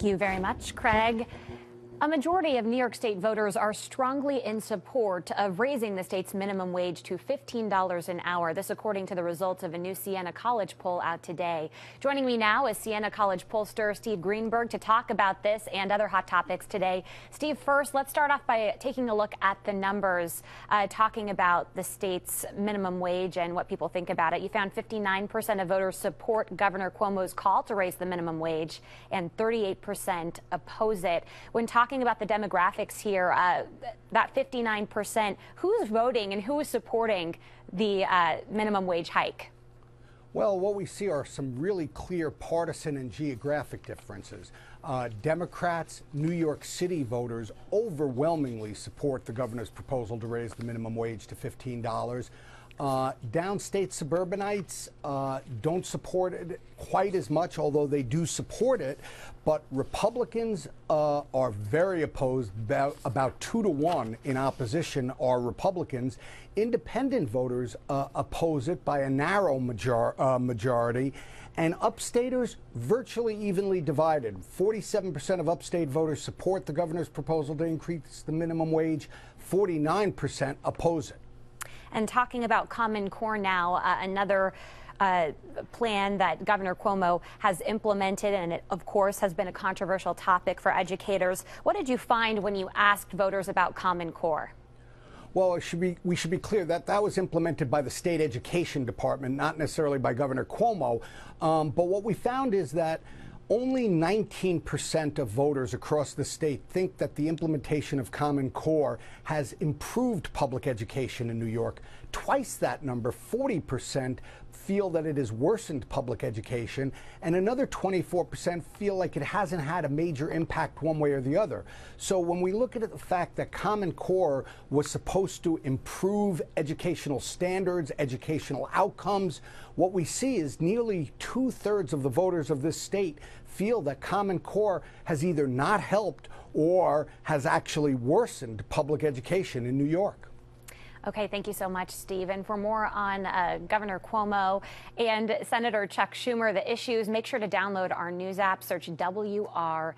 Thank you very much, Craig. A majority of New York State voters are strongly in support of raising the state's minimum wage to $15 an hour. This according to the results of a new Siena College poll out today. Joining me now is Siena College pollster Steve Greenberg to talk about this and other hot topics today. Steve, first, let's start off by taking a look at the numbers, talking about the state's minimum wage and what people think about it. You found 59% of voters support Governor Cuomo's call to raise the minimum wage and 38% oppose it. When talking about the demographics here, that 59%, who's voting and who is supporting the minimum wage hike? Well, what we see are some really clear partisan and geographic differences. Democrats, New York City voters overwhelmingly support the governor's proposal to raise the minimum wage to $15. Downstate suburbanites don't support it quite as much, although they do support it. But Republicans are very opposed. About 2-to-1 in opposition are Republicans. Independent voters oppose it by a narrow majority. And upstaters virtually evenly divided. 47% of upstate voters support the governor's proposal to increase the minimum wage. 49% oppose it. And talking about Common Core now, another plan that Governor Cuomo has implemented, and it, of course, has been a controversial topic for educators. What did you find when you asked voters about Common Core? Well, we should be clear that that was implemented by the state education department, not necessarily by Governor Cuomo. But what we found is that only 19% of voters across the state think that the implementation of Common Core has improved public education in New York. Twice that number, 40%, feel that it has worsened public education, and another 24% feel like it hasn't had a major impact one way or the other. So when we look at the fact that Common Core was supposed to improve educational standards, educational outcomes, what we see is nearly 2/3 of the voters of this state feel that Common Core has either not helped or has actually worsened public education in New York. Okay, thank you so much, Steve. And for more on Governor Cuomo and Senator Chuck Schumer, the issues, make sure to download our news app, search WRGB.